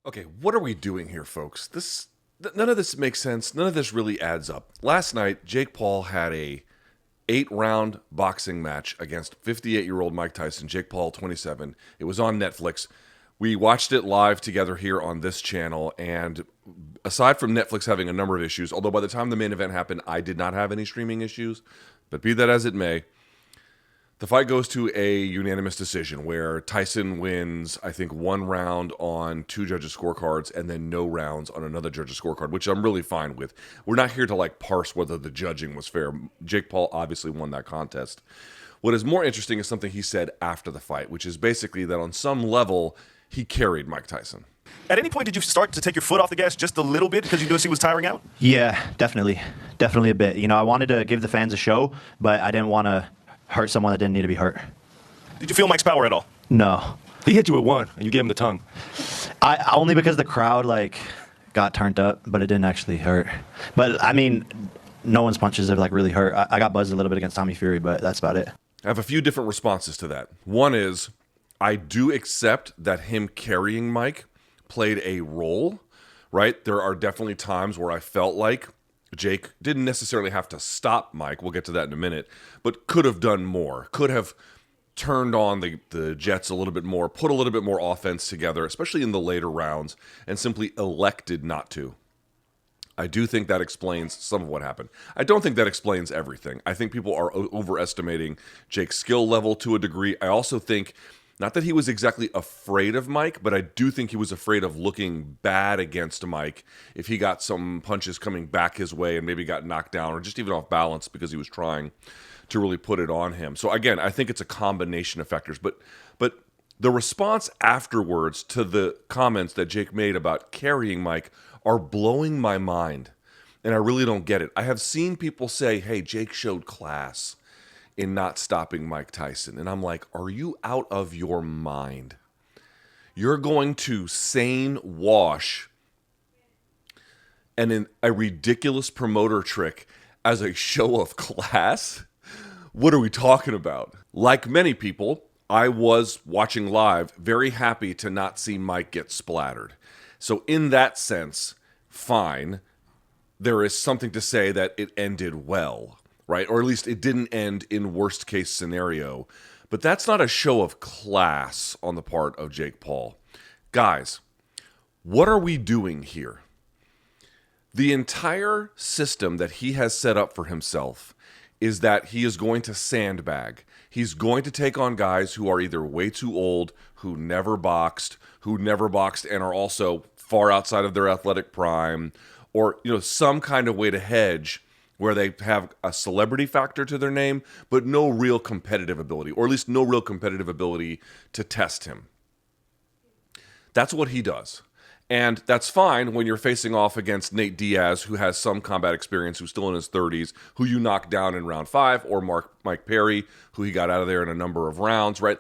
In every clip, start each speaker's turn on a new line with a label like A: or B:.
A: Okay, what are we doing here, folks? None of this makes sense. None of this really adds up. Last night, Jake Paul had a 8-round boxing match against 58-year-old Mike Tyson. Jake Paul, 27. It was on Netflix. We watched it live together here on this channel, and aside from Netflix having a number of issues, although by the time the main event happened, I did not have any streaming issues, but be that as it may, the fight goes to a unanimous decision where Tyson wins, I think, 1 round on 2 judges' scorecards and then no rounds on another judge's scorecard, which I'm really fine with. We're not here to parse whether the judging was fair. Jake Paul obviously won that contest. What is more interesting is something he said after the fight, which is basically that on some level, he carried Mike Tyson.
B: At any point, did you start to take your foot off the gas just a little bit because you knew he was tiring out?
C: Yeah, definitely. Definitely a bit. I wanted to give the fans a show, but I didn't want to hurt someone that didn't need to be hurt.
B: Did you feel Mike's power at all?
C: No.
D: He hit you with one, and you gave him the tongue.
C: Only because the crowd, got turned up, but it didn't actually hurt. But, no one's punches have, really hurt. I got buzzed a little bit against Tommy Fury, but that's about it.
A: I have a few different responses to that. One is, I do accept that him carrying Mike played a role, right? There are definitely times where I felt like Jake didn't necessarily have to stop Mike. We'll get to that in a minute, but could have done more. Could have turned on the Jets a little bit more, put a little bit more offense together, especially in the later rounds, and simply elected not to. I do think that explains some of what happened. I don't think that explains everything. I think people are overestimating Jake's skill level to a degree. I also think, not that he was exactly afraid of Mike, but I do think he was afraid of looking bad against Mike if he got some punches coming back his way and maybe got knocked down or just even off balance because he was trying to really put it on him. So again, I think it's a combination of factors. But the response afterwards to the comments that Jake made about carrying Mike are blowing my mind, and I really don't get it. I have seen people say, hey, Jake showed class in not stopping Mike Tyson. And I'm like, are you out of your mind? You're going to sane wash in a ridiculous promoter trick as a show of class? What are we talking about? Like many people, I was watching live, very happy to not see Mike get splattered. So in that sense, fine. There is something to say that it ended well, right? Or at least it didn't end in worst case scenario. But that's not a show of class on the part of Jake Paul. Guys, what are we doing here? The entire system that he has set up for himself is that he is going to sandbag. He's going to take on guys who are either way too old, who never boxed and are also far outside of their athletic prime, or some kind of way to hedge where they have a celebrity factor to their name, but no real competitive ability, or at least no real competitive ability to test him. That's what he does. And that's fine when you're facing off against Nate Diaz, who has some combat experience, who's still in his 30s, who you knocked down in round 5, or Mike Perry, who he got out of there in a number of rounds, right?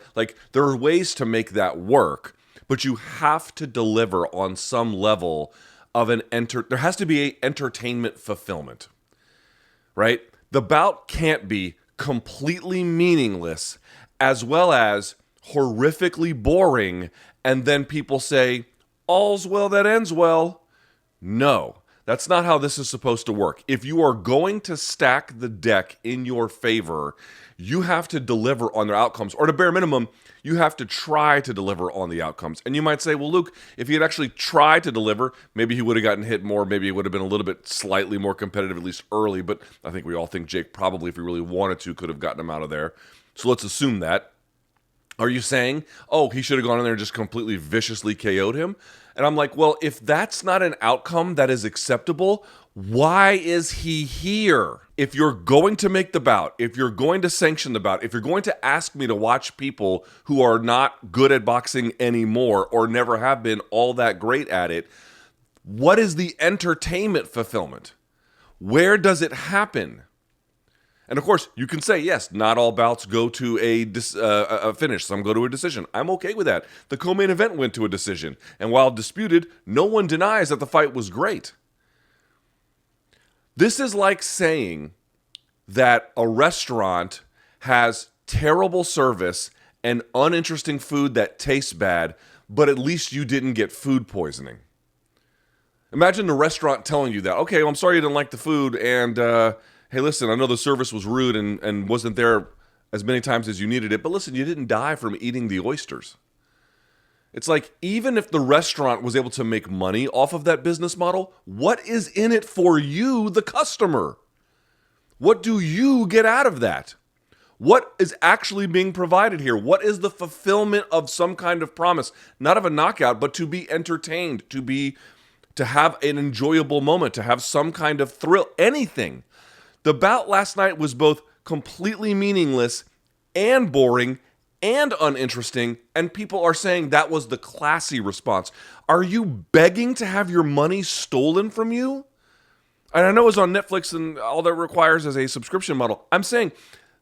A: There are ways to make that work, but you have to deliver on some level of there has to be an entertainment fulfillment, right? The bout can't be completely meaningless as well as horrifically boring, and then people say, all's well that ends well. No, that's not how this is supposed to work. If you are going to stack the deck in your favor, you have to deliver on their outcomes, or at a bare minimum, you have to try to deliver on the outcomes. And you might say, well, Luke, if he had actually tried to deliver, maybe he would have gotten hit more, maybe it would have been a little bit slightly more competitive, at least early, but I think we all think Jake probably, if he really wanted to, could have gotten him out of there. So let's assume that. Are you saying, oh, he should have gone in there and just completely viciously KO'd him? And I'm like, well, if that's not an outcome that is acceptable, why is he here? If you're going to make the bout, if you're going to sanction the bout, if you're going to ask me to watch people who are not good at boxing anymore or never have been all that great at it, what is the entertainment fulfillment? Where does it happen? And of course, you can say, yes, not all bouts go to a finish. Some go to a decision. I'm okay with that. The co-main event went to a decision. And while disputed, no one denies that the fight was great. This is like saying that a restaurant has terrible service and uninteresting food that tastes bad, but at least you didn't get food poisoning. Imagine the restaurant telling you that. Okay, well, I'm sorry you didn't like the food, and hey, listen, I know the service was rude and wasn't there as many times as you needed it, but listen, you didn't die from eating the oysters. It's like, even if the restaurant was able to make money off of that business model, what is in it for you, the customer? What do you get out of that? What is actually being provided here? What is the fulfillment of some kind of promise? Not of a knockout, but to be entertained, to have an enjoyable moment, to have some kind of thrill, anything. The bout last night was both completely meaningless and boring and uninteresting, and people are saying that was the classy response. Are you begging to have your money stolen from you? And I know it's on Netflix and all that requires is a subscription model. I'm saying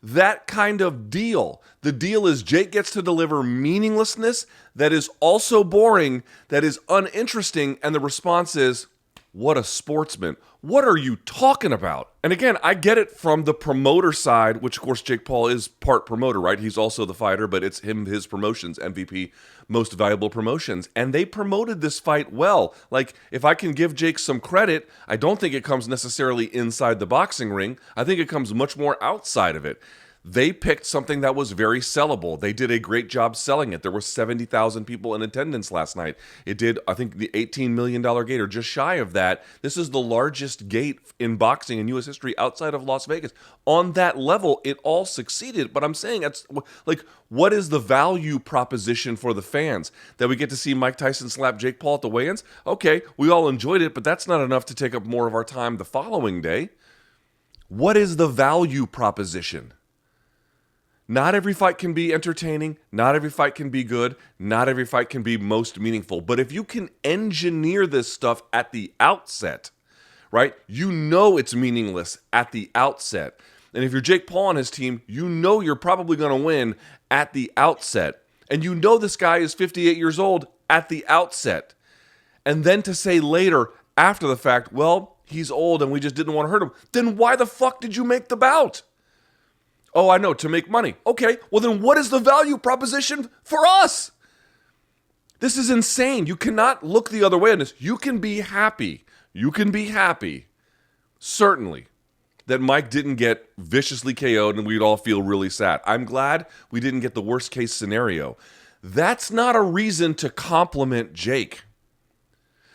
A: that kind of deal. The deal is Jake gets to deliver meaninglessness that is also boring, that is uninteresting, and the response is, what a sportsman. What are you talking about? And again, I get it from the promoter side, which of course Jake Paul is part promoter, right? He's also the fighter, but it's him, his promotions, MVP, most valuable promotions. And they promoted this fight well. Like, if I can give Jake some credit, I don't think it comes necessarily inside the boxing ring. I think it comes much more outside of it. They picked something that was very sellable. They did a great job selling it. There were 70,000 people in attendance last night. It did, I think, the $18 million gate, or just shy of that. This is the largest gate in boxing in U.S. history outside of Las Vegas. On that level, it all succeeded. But I'm saying, it's like, what is the value proposition for the fans? That we get to see Mike Tyson slap Jake Paul at the weigh-ins? Okay, we all enjoyed it, but that's not enough to take up more of our time the following day. What is the value proposition? Not every fight can be entertaining. Not every fight can be good. Not every fight can be most meaningful. But if you can engineer this stuff at the outset, right? You know it's meaningless at the outset. And if you're Jake Paul and his team, you know you're probably going to win at the outset. And you know this guy is 58 years old at the outset. And then to say later, after the fact, well, he's old and we just didn't want to hurt him. Then why the fuck did you make the bout? Oh, I know, to make money. Okay, well then what is the value proposition for us? This is insane. You cannot look the other way on this. You can be happy. Certainly, that Mike didn't get viciously KO'd and we'd all feel really sad. I'm glad we didn't get the worst case scenario. That's not a reason to compliment Jake.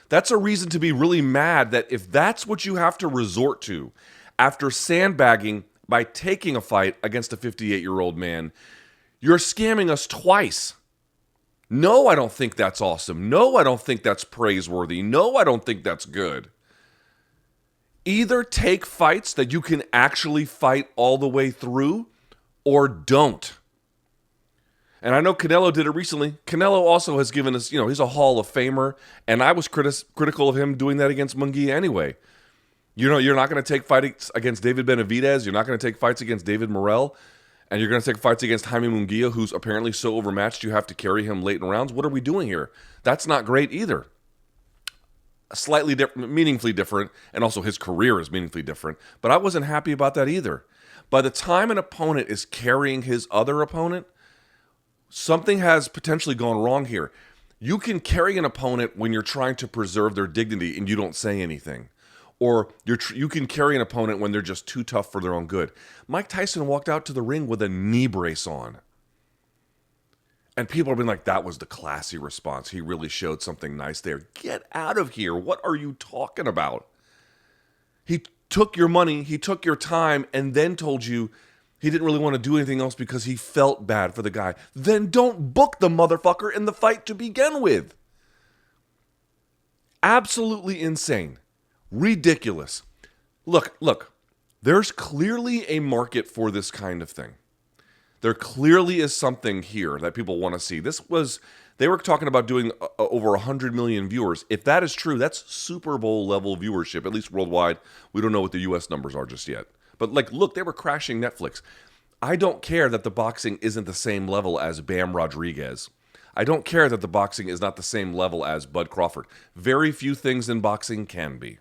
A: That's a reason to be really mad that if that's what you have to resort to after sandbagging by taking a fight against a 58-year-old man, you're scamming us twice. No, I don't think that's awesome. No, I don't think that's praiseworthy. No, I don't think that's good. Either take fights that you can actually fight all the way through, or don't. And I know Canelo did it recently. Canelo also has given us, he's a Hall of Famer, and I was critical of him doing that against Munguia anyway. You're not going to take fights against David Benavidez. You're not going to take fights against David Morrell. And you're going to take fights against Jaime Munguia, who's apparently so overmatched you have to carry him late in rounds. What are we doing here? That's not great either. Slightly different, meaningfully different, and also his career is meaningfully different. But I wasn't happy about that either. By the time an opponent is carrying his other opponent, something has potentially gone wrong here. You can carry an opponent when you're trying to preserve their dignity and you don't say anything. Or you can carry an opponent when they're just too tough for their own good. Mike Tyson walked out to the ring with a knee brace on. And people have been like, that was the classy response. He really showed something nice there. Get out of here. What are you talking about? He took your money, he took your time, and then told you he didn't really want to do anything else because he felt bad for the guy. Then don't book the motherfucker in the fight to begin with. Absolutely insane. Ridiculous. Look, there's clearly a market for this kind of thing. There clearly is something here that people want to see. They were talking about doing over 100 million viewers. If that is true, that's Super Bowl level viewership, at least worldwide. We don't know what the US numbers are just yet. But look, they were crashing Netflix. I don't care that the boxing isn't the same level as Bam Rodriguez. I don't care that the boxing is not the same level as Bud Crawford. Very few things in boxing can be.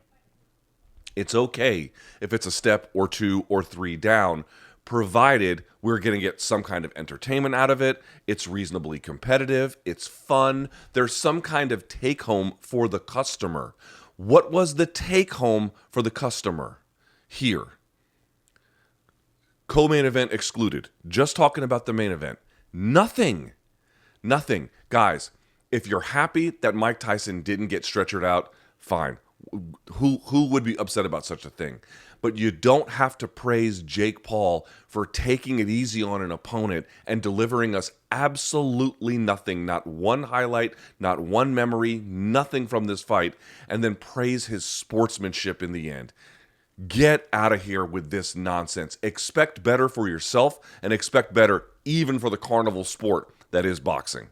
A: It's okay if it's a step or two or three down. provided we're going to get some kind of entertainment out of it. It's reasonably competitive. It's fun. There's some kind of take home for the customer. What was the take home for the customer here? Co-main event excluded. Just talking about the main event. Nothing. Guys, if you're happy that Mike Tyson didn't get stretchered out, fine. Who would be upset about such a thing? But you don't have to praise Jake Paul for taking it easy on an opponent and delivering us absolutely nothing, not one highlight, not one memory, nothing from this fight, and then praise his sportsmanship in the end. Get out of here with this nonsense. Expect better for yourself and expect better even for the carnival sport that is boxing.